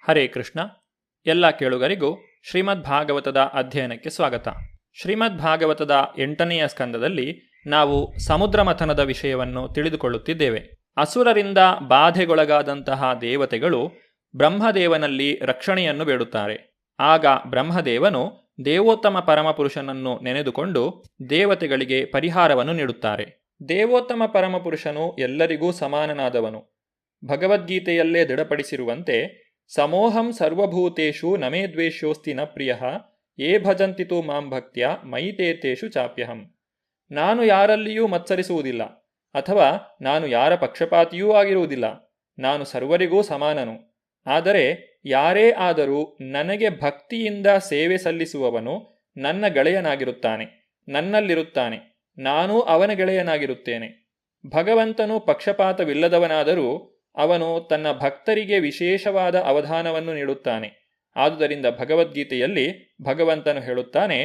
ಹರೇ ಕೃಷ್ಣ. ಎಲ್ಲ ಕೇಳುಗರಿಗೂ ಶ್ರೀಮದ್ ಭಾಗವತದ ಅಧ್ಯಯನಕ್ಕೆ ಸ್ವಾಗತ. ಶ್ರೀಮದ್ ಭಾಗವತದ 8ನೆಯ ಸ್ಕಂದದಲ್ಲಿ ನಾವು ಸಮುದ್ರ ಮಥನದ ವಿಷಯವನ್ನು ತಿಳಿದುಕೊಳ್ಳುತ್ತಿದ್ದೇವೆ. ಅಸುರರಿಂದ ಬಾಧೆಗೊಳಗಾದಂತಹ ದೇವತೆಗಳು ಬ್ರಹ್ಮದೇವನಲ್ಲಿ ರಕ್ಷಣೆಯನ್ನು ಬೇಡುತ್ತಾರೆ. ಆಗ ಬ್ರಹ್ಮದೇವನು ದೇವೋತ್ತಮ ಪರಮಪುರುಷನನ್ನು ನೆನೆದುಕೊಂಡು ದೇವತೆಗಳಿಗೆ ಪರಿಹಾರವನ್ನು ನೀಡುತ್ತಾರೆ. ದೇವೋತ್ತಮ ಪರಮಪುರುಷನು ಎಲ್ಲರಿಗೂ ಸಮಾನನಾದವನು. ಭಗವದ್ಗೀತೆಯಲ್ಲೇ ದೃಢಪಡಿಸಿರುವಂತೆ ಸಮೋಹಂ ಸರ್ವಭೂತೇಷು ನಮೇ ದ್ವೇಷ್ಯೋಸ್ತಿ ನ ಪ್ರಿಯಃ ಯೇ ಭಜಂತಿತು ಮಾಂ ಭಕ್ತ್ಯ ಮಯಿತೇತೇಷು ಚಾಪ್ಯಹಂ. ನಾನು ಯಾರಲ್ಲಿಯೂ ಮತ್ಸರಿಸುವುದಿಲ್ಲ, ಅಥವಾ ನಾನು ಯಾರ ಪಕ್ಷಪಾತಿಯೂ ಆಗಿರುವುದಿಲ್ಲ. ನಾನು ಸರ್ವರಿಗೂ ಸಮಾನನು. ಆದರೆ ಯಾರೇ ಆದರೂ ನನಗೆ ಭಕ್ತಿಯಿಂದ ಸೇವೆ ಸಲ್ಲಿಸುವವನು ನನ್ನ ಗೆಳೆಯನಾಗಿರುತ್ತಾನೆ, ನನ್ನಲ್ಲಿರುತ್ತಾನೆ, ನಾನೂ ಅವನ ಗೆಳೆಯನಾಗಿರುತ್ತೇನೆ. ಭಗವಂತನು ಪಕ್ಷಪಾತವಿಲ್ಲದವನಾದರೂ ಅವನು ತನ್ನ ಭಕ್ತರಿಗೆ ವಿಶೇಷವಾದ ಅವಧಾನವನ್ನು ನೀಡುತ್ತಾನೆ. ಆದುದರಿಂದ ಭಗವದ್ಗೀತೆಯಲ್ಲಿ ಭಗವಂತನು ಹೇಳುತ್ತಾನೆ,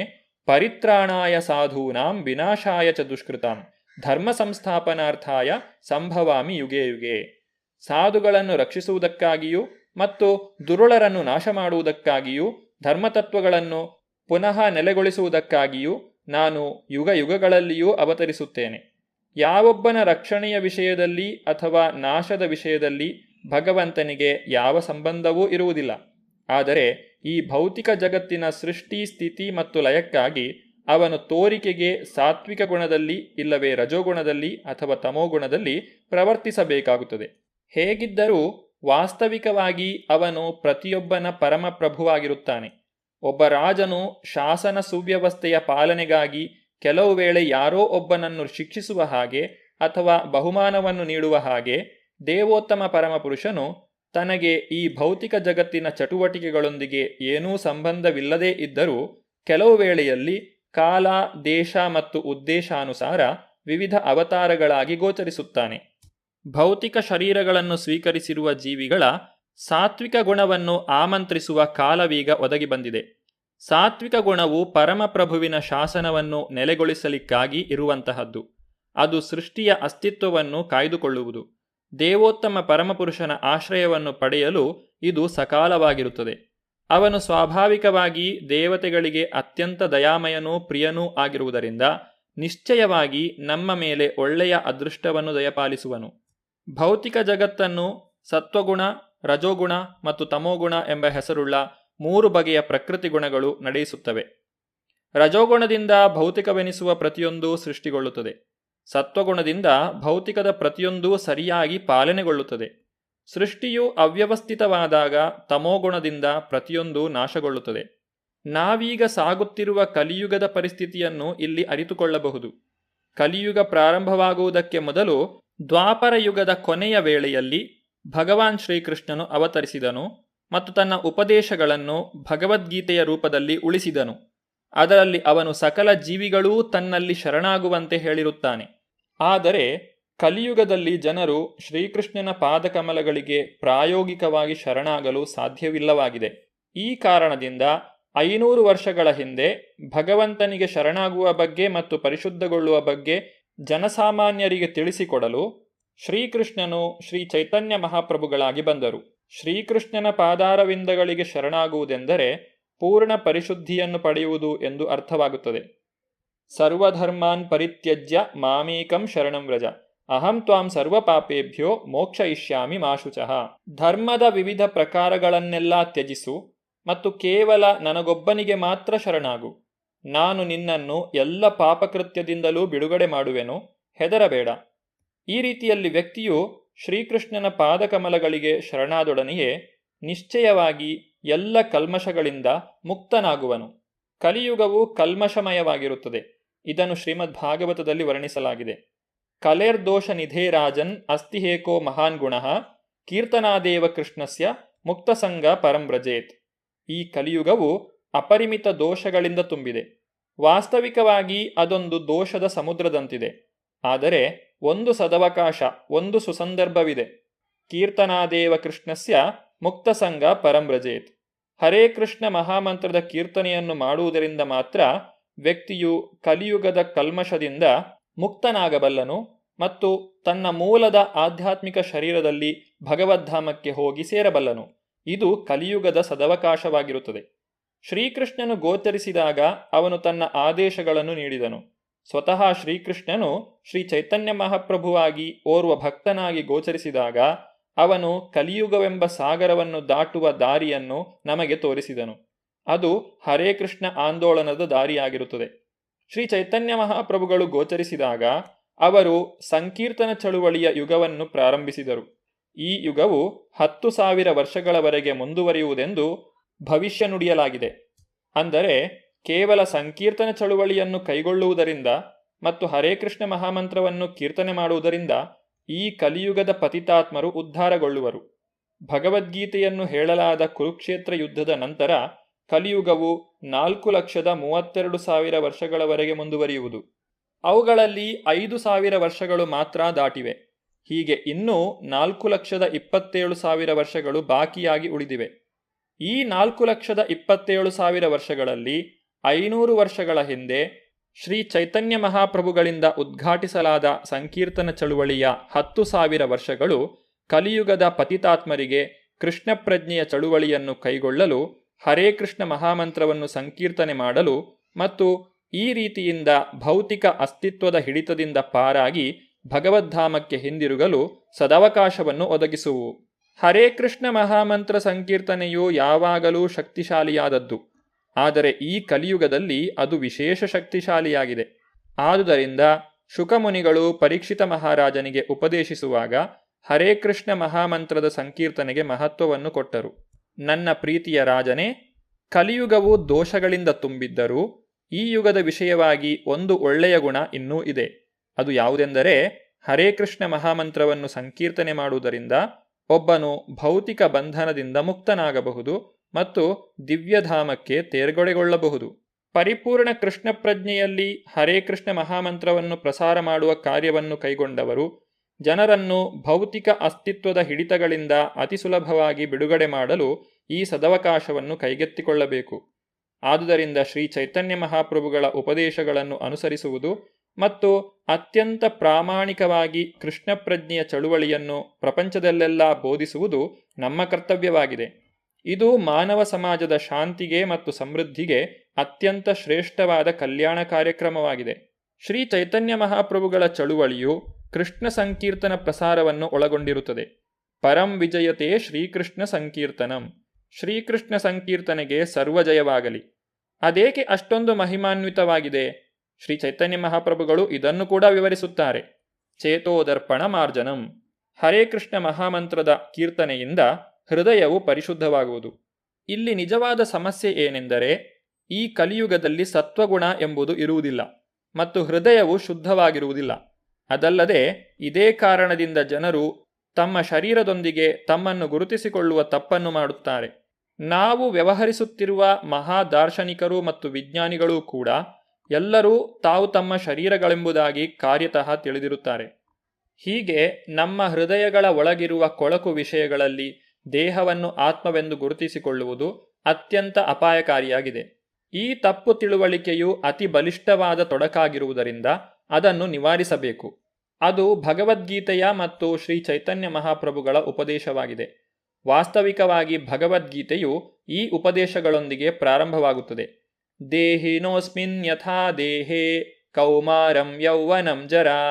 ಪರಿತ್ರಾಣಾಯ ಸಾಧೂನಾಂ ವಿನಾಶಾಯ ಚ ದುಷ್ಕೃತಾಂ ಧರ್ಮ ಸಂಸ್ಥಾಪನಾರ್ಥಾಯ ಸಂಭವಾಮಿ ಯುಗೇ ಯುಗೇ. ಸಾಧುಗಳನ್ನು ರಕ್ಷಿಸುವುದಕ್ಕಾಗಿಯೂ ಮತ್ತು ದುರುಳರನ್ನು ನಾಶ ಮಾಡುವುದಕ್ಕಾಗಿಯೂ ಧರ್ಮತತ್ವಗಳನ್ನು ಪುನಃ ನೆಲೆಗೊಳಿಸುವುದಕ್ಕಾಗಿಯೂ ನಾನು ಯುಗ ಯುಗಗಳಲ್ಲಿಯೂ ಅವತರಿಸುತ್ತೇನೆ. ಯಾವೊಬ್ಬನ ರಕ್ಷಣೆಯ ವಿಷಯದಲ್ಲಿ ಅಥವಾ ನಾಶದ ವಿಷಯದಲ್ಲಿ ಭಗವಂತನಿಗೆ ಯಾವ ಸಂಬಂಧವೂ ಇರುವುದಿಲ್ಲ. ಆದರೆ ಈ ಭೌತಿಕ ಜಗತ್ತಿನ ಸೃಷ್ಟಿ, ಸ್ಥಿತಿ ಮತ್ತು ಲಯಕ್ಕಾಗಿ ಅವನು ತೋರಿಕೆಗೆ ಸಾತ್ವಿಕ ಗುಣದಲ್ಲಿ ಇಲ್ಲವೇ ರಜೋಗುಣದಲ್ಲಿ ಅಥವಾ ತಮೋಗುಣದಲ್ಲಿ ಪ್ರವರ್ತಿಸಬೇಕಾಗುತ್ತದೆ. ಹೇಗಿದ್ದರೂ ವಾಸ್ತವಿಕವಾಗಿ ಅವನು ಪ್ರತಿಯೊಬ್ಬನ ಪರಮಪ್ರಭುವಾಗಿರುತ್ತಾನೆ. ಒಬ್ಬ ರಾಜನು ಶಾಸನ ಸುವ್ಯವಸ್ಥೆಯ ಪಾಲನೆಗಾಗಿ ಕೆಲವು ವೇಳೆ ಯಾರೋ ಒಬ್ಬನನ್ನು ಶಿಕ್ಷಿಸುವ ಹಾಗೆ ಅಥವಾ ಬಹುಮಾನವನ್ನು ನೀಡುವ ಹಾಗೆ ದೇವೋತ್ತಮ ಪರಮಪುರುಷನು ತನಗೆ ಈ ಭೌತಿಕ ಜಗತ್ತಿನ ಚಟುವಟಿಕೆಗಳೊಂದಿಗೆ ಏನೂ ಸಂಬಂಧವಿಲ್ಲದೇ ಇದ್ದರೂ ಕೆಲವು ವೇಳೆಯಲ್ಲಿ ಕಾಲ, ದೇಶ ಮತ್ತು ಉದ್ದೇಶಾನುಸಾರ ವಿವಿಧ ಅವತಾರಗಳಾಗಿ ಗೋಚರಿಸುತ್ತಾನೆ. ಭೌತಿಕ ಶರೀರಗಳನ್ನು ಸ್ವೀಕರಿಸಿರುವ ಜೀವಿಗಳ ಸಾತ್ವಿಕ ಗುಣವನ್ನು ಆಮಂತ್ರಿಸುವ ಕಾಲವೀಗ ಒದಗಿ ಬಂದಿದೆ. ಸಾತ್ವಿಕ ಗುಣವು ಪರಮಪ್ರಭುವಿನ ಶಾಸನವನ್ನು ನೆಲೆಗೊಳಿಸಲಿಕ್ಕಾಗಿ ಇರುವಂತಹದ್ದು. ಅದು ಸೃಷ್ಟಿಯ ಅಸ್ತಿತ್ವವನ್ನು ಕಾಯ್ದುಕೊಳ್ಳುವುದು. ದೇವೋತ್ತಮ ಪರಮಪುರುಷನ ಆಶ್ರಯವನ್ನು ಪಡೆಯಲು ಇದು ಸಕಾಲವಾಗಿರುತ್ತದೆ. ಅವನು ಸ್ವಾಭಾವಿಕವಾಗಿ ದೇವತೆಗಳಿಗೆ ಅತ್ಯಂತ ದಯಾಮಯನೂ ಪ್ರಿಯನೂ ಆಗಿರುವುದರಿಂದ ನಿಶ್ಚಯವಾಗಿ ನಮ್ಮ ಮೇಲೆ ಒಳ್ಳೆಯ ಅದೃಷ್ಟವನ್ನು ದಯಪಾಲಿಸುವನು. ಭೌತಿಕ ಜಗತ್ತನ್ನು ಸತ್ವಗುಣ, ರಜೋಗುಣ ಮತ್ತು ತಮೋಗುಣ ಎಂಬ ಹೆಸರುಳ್ಳ 3 ಬಗೆಯ ಪ್ರಕೃತಿ ಗುಣಗಳು ನಡೆಯಿಸುತ್ತವೆ. ರಜೋಗುಣದಿಂದ ಭೌತಿಕವೆನಿಸುವ ಪ್ರತಿಯೊಂದೂ ಸೃಷ್ಟಿಗೊಳ್ಳುತ್ತದೆ. ಸತ್ವಗುಣದಿಂದ ಭೌತಿಕದ ಪ್ರತಿಯೊಂದೂ ಸರಿಯಾಗಿ ಪಾಲನೆಗೊಳ್ಳುತ್ತದೆ. ಸೃಷ್ಟಿಯು ಅವ್ಯವಸ್ಥಿತವಾದಾಗ ತಮೋಗುಣದಿಂದ ಪ್ರತಿಯೊಂದೂ ನಾಶಗೊಳ್ಳುತ್ತದೆ. ನಾವೀಗ ಸಾಗುತ್ತಿರುವ ಕಲಿಯುಗದ ಪರಿಸ್ಥಿತಿಯನ್ನು ಇಲ್ಲಿ ಅರಿತುಕೊಳ್ಳಬಹುದು. ಕಲಿಯುಗ ಪ್ರಾರಂಭವಾಗುವುದಕ್ಕೆ ಮೊದಲು ದ್ವಾಪರ ಯುಗದ ಕೊನೆಯ ವೇಳೆಯಲ್ಲಿ ಭಗವಾನ್ ಶ್ರೀಕೃಷ್ಣನು ಅವತರಿಸಿದನು ಮತ್ತು ತನ್ನ ಉಪದೇಶಗಳನ್ನು ಭಗವದ್ಗೀತೆಯ ರೂಪದಲ್ಲಿ ಉಳಿಸಿದನು. ಅದರಲ್ಲಿ ಅವನು ಸಕಲ ಜೀವಿಗಳೂ ತನ್ನಲ್ಲಿ ಶರಣಾಗುವಂತೆ ಹೇಳಿರುತ್ತಾನೆ. ಆದರೆ ಕಲಿಯುಗದಲ್ಲಿ ಜನರು ಶ್ರೀಕೃಷ್ಣನ ಪಾದಕಮಲಗಳಿಗೆ ಪ್ರಾಯೋಗಿಕವಾಗಿ ಶರಣಾಗಲು ಸಾಧ್ಯವಿಲ್ಲವಾಗಿದೆ. ಈ ಕಾರಣದಿಂದ 500 ವರ್ಷಗಳ ಹಿಂದೆ ಭಗವಂತನಿಗೆ ಶರಣಾಗುವ ಬಗ್ಗೆ ಮತ್ತು ಪರಿಶುದ್ಧಗೊಳ್ಳುವ ಬಗ್ಗೆ ಜನಸಾಮಾನ್ಯರಿಗೆ ತಿಳಿಸಿಕೊಡಲು ಶ್ರೀಕೃಷ್ಣನು ಶ್ರೀ ಚೈತನ್ಯ ಮಹಾಪ್ರಭುಗಳಾಗಿ ಬಂದರು. ಶ್ರೀಕೃಷ್ಣನ ಪಾದಾರವಿಂದಗಳಿಗೆ ಶರಣಾಗುವುದೆಂದರೆ ಪೂರ್ಣ ಪರಿಶುದ್ಧಿಯನ್ನು ಪಡೆಯುವುದು ಎಂದು ಅರ್ಥವಾಗುತ್ತದೆ. ಸರ್ವಧರ್ಮಾನ್ ಪರಿತ್ಯಜ್ಯ ಮಾಮೇಕಂ ಶರಣಂ ವ್ರಜ ಅಹಂ ತ್ವಾಂ ಸರ್ವ ಪಾಪೇಭ್ಯೋ ಮೋಕ್ಷಯಿಷ್ಯಾಮಿ ಮಾ ಶುಚಃ. ಧರ್ಮದ ವಿವಿಧ ಪ್ರಕಾರಗಳನ್ನೆಲ್ಲ ತ್ಯಜಿಸು ಮತ್ತು ಕೇವಲ ನನಗೊಬ್ಬನಿಗೆ ಮಾತ್ರ ಶರಣಾಗು. ನಾನು ನಿನ್ನನ್ನು ಎಲ್ಲ ಪಾಪಕೃತ್ಯದಿಂದಲೂ ಬಿಡುಗಡೆ ಮಾಡುವೆನು, ಹೆದರಬೇಡ. ಈ ರೀತಿಯಲ್ಲಿ ವ್ಯಕ್ತಿಯು ಶ್ರೀಕೃಷ್ಣನ ಪಾದಕಮಲಗಳಿಗೆ ಶರಣಾದೊಡನೆಯೇ ನಿಶ್ಚಯವಾಗಿ ಎಲ್ಲ ಕಲ್ಮಶಗಳಿಂದ ಮುಕ್ತನಾಗುವನು. ಕಲಿಯುಗವು ಕಲ್ಮಶಮಯವಾಗಿರುತ್ತದೆ. ಇದನ್ನು ಶ್ರೀಮದ್ ಭಾಗವತದಲ್ಲಿ ವರ್ಣಿಸಲಾಗಿದೆ. ಕಲೇರ್ದೋಷ ನಿಧೇ ರಾಜನ್ ಅಸ್ತಿ ಹೇಕೋ ಮಹಾನ್ ಗುಣಃ ಕೀರ್ತನಾದೇವ ಕೃಷ್ಣಸ್ಯ ಮುಕ್ತಸಂಗ ಪರಂ ವ್ರಜೇತ್. ಈ ಕಲಿಯುಗವು ಅಪರಿಮಿತ ದೋಷಗಳಿಂದ ತುಂಬಿದೆ. ವಾಸ್ತವಿಕವಾಗಿ ಅದೊಂದು ದೋಷದ ಸಮುದ್ರದಂತಿದೆ. ಆದರೆ ಒಂದು ಸದವಕಾಶ, ಒಂದು ಸುಸಂದರ್ಭವಿದೆ. ಕೀರ್ತನಾದೇವ ಕೃಷ್ಣಸ್ಯ ಮುಕ್ತಸಂಗ ಪರಂ ವ್ರಜೇತ್. ಹರೇ ಕೃಷ್ಣ ಮಹಾಮಂತ್ರದ ಕೀರ್ತನೆಯನ್ನು ಮಾಡುವುದರಿಂದ ಮಾತ್ರ ವ್ಯಕ್ತಿಯು ಕಲಿಯುಗದ ಕಲ್ಮಶದಿಂದ ಮುಕ್ತನಾಗಬಲ್ಲನು ಮತ್ತು ತನ್ನ ಮೂಲದ ಆಧ್ಯಾತ್ಮಿಕ ಶರೀರದಲ್ಲಿ ಭಗವದ್ಧಾಮಕ್ಕೆ ಹೋಗಿ ಸೇರಬಲ್ಲನು. ಇದು ಕಲಿಯುಗದ ಸದವಕಾಶವಾಗಿರುತ್ತದೆ. ಶ್ರೀಕೃಷ್ಣನು ಗೋಚರಿಸಿದಾಗ ಅವನು ತನ್ನ ಆದೇಶಗಳನ್ನು ನೀಡಿದನು. ಸ್ವತಃ ಶ್ರೀಕೃಷ್ಣನು ಶ್ರೀ ಚೈತನ್ಯ ಮಹಾಪ್ರಭುವಾಗಿ ಓರ್ವ ಭಕ್ತನಾಗಿ ಗೋಚರಿಸಿದಾಗ ಅವನು ಕಲಿಯುಗವೆಂಬ ಸಾಗರವನ್ನು ದಾಟುವ ದಾರಿಯನ್ನು ನಮಗೆ ತೋರಿಸಿದನು. ಅದು ಹರೇ ಕೃಷ್ಣ ಆಂದೋಲನದ ದಾರಿಯಾಗಿರುತ್ತದೆ. ಶ್ರೀ ಚೈತನ್ಯ ಮಹಾಪ್ರಭುಗಳು ಗೋಚರಿಸಿದಾಗ ಅವರು ಸಂಕೀರ್ತನ ಚಳುವಳಿಯ ಯುಗವನ್ನು ಪ್ರಾರಂಭಿಸಿದರು. ಈ ಯುಗವು 10,000 ವರ್ಷಗಳವರೆಗೆ ಮುಂದುವರಿಯುವುದೆಂದು ಭವಿಷ್ಯ ನುಡಿಯಲಾಗಿದೆ. ಅಂದರೆ ಕೇವಲ ಸಂಕೀರ್ತನ ಚಳುವಳಿಯನ್ನು ಕೈಗೊಳ್ಳುವುದರಿಂದ ಮತ್ತು ಹರೇ ಕೃಷ್ಣ ಮಹಾಮಂತ್ರವನ್ನು ಕೀರ್ತನೆ ಮಾಡುವುದರಿಂದ ಈ ಕಲಿಯುಗದ ಪತಿತಾತ್ಮರು ಉದ್ಧಾರಗೊಳ್ಳುವರು. ಭಗವದ್ಗೀತೆಯನ್ನು ಹೇಳಲಾದ ಕುರುಕ್ಷೇತ್ರ ಯುದ್ಧದ ನಂತರ ಕಲಿಯುಗವು 4,32,000 ವರ್ಷಗಳವರೆಗೆ ಮುಂದುವರಿಯುವುದು. ಅವುಗಳಲ್ಲಿ 5,000 ವರ್ಷಗಳು ಮಾತ್ರ ದಾಟಿವೆ. ಹೀಗೆ ಇನ್ನೂ 4,27,000 ವರ್ಷಗಳು ಬಾಕಿಯಾಗಿ ಉಳಿದಿವೆ. ಈ 4,27,000 ವರ್ಷಗಳಲ್ಲಿ 500 ವರ್ಷಗಳ ಹಿಂದೆ ಶ್ರೀ ಚೈತನ್ಯ ಮಹಾಪ್ರಭುಗಳಿಂದ ಉದ್ಘಾಟಿಸಲಾದ ಸಂಕೀರ್ತನ ಚಳುವಳಿಯ 10,000 ವರ್ಷಗಳು ಕಲಿಯುಗದ ಪತಿತಾತ್ಮರಿಗೆ ಕೃಷ್ಣ ಪ್ರಜ್ಞೆಯ ಚಳುವಳಿಯನ್ನು ಕೈಗೊಳ್ಳಲು, ಹರೇ ಕೃಷ್ಣ ಮಹಾಮಂತ್ರವನ್ನು ಸಂಕೀರ್ತನೆ ಮಾಡಲು ಮತ್ತು ಈ ರೀತಿಯಿಂದ ಭೌತಿಕ ಅಸ್ತಿತ್ವದ ಹಿಡಿತದಿಂದ ಪಾರಾಗಿ ಭಗವದ್ಧಾಮಕ್ಕೆ ಹಿಂದಿರುಗಲು ಸದವಕಾಶವನ್ನು ಒದಗಿಸುವು. ಹರೇ ಕೃಷ್ಣ ಮಹಾಮಂತ್ರ ಸಂಕೀರ್ತನೆಯು ಯಾವಾಗಲೂ ಶಕ್ತಿಶಾಲಿಯಾದದ್ದು, ಆದರೆ ಈ ಕಲಿಯುಗದಲ್ಲಿ ಅದು ವಿಶೇಷ ಶಕ್ತಿಶಾಲಿಯಾಗಿದೆ. ಆದುದರಿಂದ ಶುಕಮುನಿಗಳು ಪರೀಕ್ಷಿತ ಮಹಾರಾಜನಿಗೆ ಉಪದೇಶಿಸುವಾಗ ಹರೇ ಕೃಷ್ಣ ಮಹಾಮಂತ್ರದ ಸಂಕೀರ್ತನೆಗೆ ಮಹತ್ವವನ್ನು ಕೊಟ್ಟರು. ನನ್ನ ಪ್ರೀತಿಯ ರಾಜನೇ, ಕಲಿಯುಗವು ದೋಷಗಳಿಂದ ತುಂಬಿದ್ದರೂ ಈ ಯುಗದ ವಿಷಯವಾಗಿ ಒಂದು ಒಳ್ಳೆಯ ಗುಣ ಇನ್ನೂ ಇದೆ. ಅದು ಯಾವುದೆಂದರೆ, ಹರೇ ಕೃಷ್ಣ ಮಹಾಮಂತ್ರವನ್ನು ಸಂಕೀರ್ತನೆ ಮಾಡುವುದರಿಂದ ಒಬ್ಬನು ಭೌತಿಕ ಬಂಧನದಿಂದ ಮುಕ್ತನಾಗಬಹುದು ಮತ್ತು ದಿವ್ಯಧಾಮಕ್ಕೆ ತೇರ್ಗಡೆಗೊಳ್ಳಬಹುದು. ಪರಿಪೂರ್ಣ ಕೃಷ್ಣ ಪ್ರಜ್ಞೆಯಲ್ಲಿ ಹರೇ ಕೃಷ್ಣ ಮಹಾಮಂತ್ರವನ್ನು ಪ್ರಸಾರ ಮಾಡುವ ಕಾರ್ಯವನ್ನು ಕೈಗೊಂಡವರು ಜನರನ್ನು ಭೌತಿಕ ಅಸ್ತಿತ್ವದ ಹಿಡಿತಗಳಿಂದ ಅತಿ ಸುಲಭವಾಗಿ ಬಿಡುಗಡೆ ಮಾಡಲು ಈ ಸದವಕಾಶವನ್ನು ಕೈಗೆತ್ತಿಕೊಳ್ಳಬೇಕು. ಆದುದರಿಂದ ಶ್ರೀ ಚೈತನ್ಯ ಮಹಾಪ್ರಭುಗಳ ಉಪದೇಶಗಳನ್ನು ಅನುಸರಿಸುವುದು ಮತ್ತು ಅತ್ಯಂತ ಪ್ರಾಮಾಣಿಕವಾಗಿ ಕೃಷ್ಣ ಪ್ರಜ್ಞೆಯ ಚಳುವಳಿಯನ್ನು ಪ್ರಪಂಚದಲ್ಲೆಲ್ಲ ಬೋಧಿಸುವುದು ನಮ್ಮ ಕರ್ತವ್ಯವಾಗಿದೆ. ಇದು ಮಾನವ ಸಮಾಜದ ಶಾಂತಿಗೆ ಮತ್ತು ಸಮೃದ್ಧಿಗೆ ಅತ್ಯಂತ ಶ್ರೇಷ್ಠವಾದ ಕಲ್ಯಾಣ ಕಾರ್ಯಕ್ರಮವಾಗಿದೆ. ಶ್ರೀ ಚೈತನ್ಯ ಮಹಾಪ್ರಭುಗಳ ಚಳುವಳಿಯು ಕೃಷ್ಣ ಸಂಕೀರ್ತನ ಪ್ರಸಾರವನ್ನು ಒಳಗೊಂಡಿರುತ್ತದೆ. ಪರಂ ವಿಜಯತೆ ಶ್ರೀಕೃಷ್ಣ ಸಂಕೀರ್ತನಂ. ಶ್ರೀಕೃಷ್ಣ ಸಂಕೀರ್ತನೆಗೆ ಸರ್ವಜಯವಾಗಲಿ. ಅದೇಕೆ ಅಷ್ಟೊಂದು ಮಹಿಮಾನ್ವಿತವಾಗಿದೆ? ಶ್ರೀ ಚೈತನ್ಯ ಮಹಾಪ್ರಭುಗಳು ಇದನ್ನು ಕೂಡ ವಿವರಿಸುತ್ತಾರೆ. ಚೇತೋದರ್ಪಣ ಮಾರ್ಜನಂ. ಹರೇ ಕೃಷ್ಣ ಮಹಾಮಂತ್ರದ ಕೀರ್ತನೆಯಿಂದ ಹೃದಯವು ಪರಿಶುದ್ಧವಾಗುವುದು. ಇಲ್ಲಿ ನಿಜವಾದ ಸಮಸ್ಯೆ ಏನೆಂದರೆ, ಈ ಕಲಿಯುಗದಲ್ಲಿ ಸತ್ವಗುಣ ಎಂಬುದು ಇರುವುದಿಲ್ಲ ಮತ್ತು ಹೃದಯವು ಶುದ್ಧವಾಗಿರುವುದಿಲ್ಲ. ಅದಲ್ಲದೆ ಇದೇ ಕಾರಣದಿಂದ ಜನರು ತಮ್ಮ ಶರೀರದೊಂದಿಗೆ ತಮ್ಮನ್ನು ಗುರುತಿಸಿಕೊಳ್ಳುವ ತಪ್ಪನ್ನು ಮಾಡುತ್ತಾರೆ. ನಾವು ವ್ಯವಹರಿಸುತ್ತಿರುವ ಮಹಾ ದಾರ್ಶನಿಕರು ಮತ್ತು ವಿಜ್ಞಾನಿಗಳೂ ಕೂಡ ಎಲ್ಲರೂ ತಾವು ತಮ್ಮ ಶರೀರಗಳೆಂಬುದಾಗಿ ಕಾರ್ಯತಃ ತಿಳಿದಿರುತ್ತಾರೆ. ಹೀಗೆ ನಮ್ಮ ಹೃದಯಗಳ ಒಳಗಿರುವ ಕೊಳಕು ವಿಷಯಗಳಲ್ಲಿ ದೇಹವನ್ನು ಆತ್ಮವೆಂದು ಗುರುತಿಸಿಕೊಳ್ಳುವುದು ಅತ್ಯಂತ ಅಪಾಯಕಾರಿಯಾಗಿದೆ. ಈ ತಪ್ಪು ತಿಳುವಳಿಕೆಯು ಅತಿ ಬಲಿಷ್ಠವಾದ ತೊಡಕಾಗಿರುವುದರಿಂದ ಅದನ್ನು ನಿವಾರಿಸಬೇಕು. ಅದು ಭಗವದ್ಗೀತೆಯ ಮತ್ತು ಶ್ರೀ ಚೈತನ್ಯ ಮಹಾಪ್ರಭುಗಳ ಉಪದೇಶವಾಗಿದೆ. ವಾಸ್ತವಿಕವಾಗಿ ಭಗವದ್ಗೀತೆಯು ಈ ಉಪದೇಶಗಳೊಂದಿಗೆ ಪ್ರಾರಂಭವಾಗುತ್ತದೆ. ದೇಹಿನೋಸ್ಮಿನ್ ಯಥಾ ದೇಹೇ ಕೌಮಾರಂ ಯೌವನಂ ಜರಾ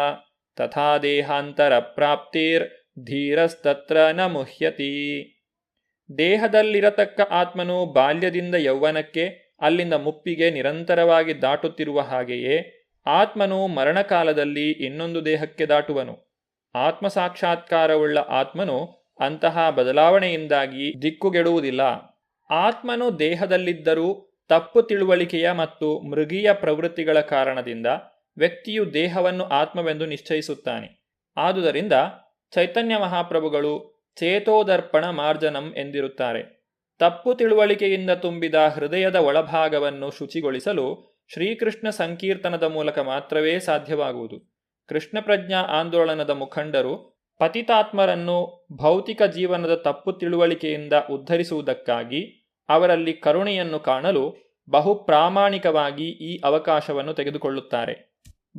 ತಥಾ ದೇಹಾಂತರ ಪ್ರಾಪ್ತಿರ್ ಧೀರಸ್ತತ್ರ ನ ಮುಹ್ಯತಿ. ದೇಹದಲ್ಲಿರತಕ್ಕ ಆತ್ಮನು ಬಾಲ್ಯದಿಂದ ಯೌವನಕ್ಕೆ, ಅಲ್ಲಿಂದ ಮುಪ್ಪಿಗೆ ನಿರಂತರವಾಗಿ ದಾಟುತ್ತಿರುವ ಹಾಗೆಯೇ ಆತ್ಮನು ಮರಣಕಾಲದಲ್ಲಿ ಇನ್ನೊಂದು ದೇಹಕ್ಕೆ ದಾಟುವನು. ಆತ್ಮ ಸಾಕ್ಷಾತ್ಕಾರವುಳ್ಳ ಆತ್ಮನು ಅಂತಹ ಬದಲಾವಣೆಯಿಂದಾಗಿ ದಿಕ್ಕುಗೆಡುವುದಿಲ್ಲ. ಆತ್ಮನು ದೇಹದಲ್ಲಿದ್ದರೂ ತಪ್ಪು ತಿಳುವಳಿಕೆಯ ಮತ್ತು ಮೃಗೀಯ ಪ್ರವೃತ್ತಿಗಳ ಕಾರಣದಿಂದ ವ್ಯಕ್ತಿಯು ದೇಹವನ್ನು ಆತ್ಮವೆಂದು ನಿಶ್ಚಯಿಸುತ್ತಾನೆ. ಆದುದರಿಂದ ಚೈತನ್ಯ ಮಹಾಪ್ರಭುಗಳು ಚೇತೋದರ್ಪಣ ಮಾರ್ಜನಂ ಎಂದಿರುತ್ತಾರೆ. ತಪ್ಪು ತಿಳುವಳಿಕೆಯಿಂದ ತುಂಬಿದ ಹೃದಯದ ಒಳಭಾಗವನ್ನು ಶುಚಿಗೊಳಿಸಲು ಶ್ರೀಕೃಷ್ಣ ಸಂಕೀರ್ತನದ ಮೂಲಕ ಮಾತ್ರವೇ ಸಾಧ್ಯವಾಗುವುದು. ಕೃಷ್ಣ ಪ್ರಜ್ಞಾ ಆಂದೋಲನದ ಮುಖಂಡರು ಪತಿತಾತ್ಮರನ್ನು ಭೌತಿಕ ಜೀವನದ ತಪ್ಪು ತಿಳುವಳಿಕೆಯಿಂದ ಉದ್ಧರಿಸುವುದಕ್ಕಾಗಿ ಅವರಲ್ಲಿ ಕರುಣೆಯನ್ನು ಕಾಣಲು ಬಹು ಪ್ರಾಮಾಣಿಕವಾಗಿ ಈ ಅವಕಾಶವನ್ನು ತೆಗೆದುಕೊಳ್ಳುತ್ತಾರೆ.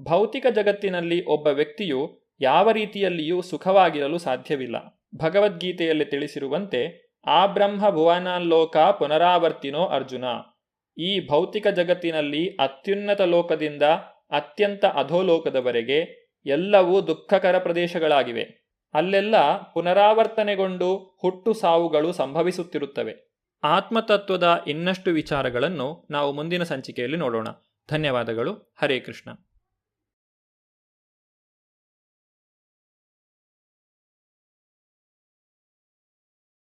ಭೌತಿಕ ಜಗತ್ತಿನಲ್ಲಿ ಒಬ್ಬ ವ್ಯಕ್ತಿಯು ಯಾವ ರೀತಿಯಲ್ಲಿಯೂ ಸುಖವಾಗಿರಲು ಸಾಧ್ಯವಿಲ್ಲ. ಭಗವದ್ಗೀತೆಯಲ್ಲಿ ತಿಳಿಸಿರುವಂತೆ ಆ ಬ್ರಹ್ಮ ಭುವನಾಲ್ಲೋಕ ಪುನರಾವರ್ತಿನೋ ಅರ್ಜುನ. ಈ ಭೌತಿಕ ಜಗತ್ತಿನಲ್ಲಿ ಅತ್ಯುನ್ನತ ಲೋಕದಿಂದ ಅತ್ಯಂತ ಅಧೋಲೋಕದವರೆಗೆ ಎಲ್ಲವೂ ದುಃಖಕರ ಪ್ರದೇಶಗಳಾಗಿವೆ. ಅಲ್ಲೆಲ್ಲ ಪುನರಾವರ್ತನೆಗೊಂಡು ಹುಟ್ಟು ಸಾವುಗಳು ಸಂಭವಿಸುತ್ತಿರುತ್ತವೆ. ಆತ್ಮತತ್ವದ ಇನ್ನಷ್ಟು ವಿಚಾರಗಳನ್ನು ನಾವು ಮುಂದಿನ ಸಂಚಿಕೆಯಲ್ಲಿ ನೋಡೋಣ. ಧನ್ಯವಾದಗಳು. ಹರೇ ಕೃಷ್ಣ.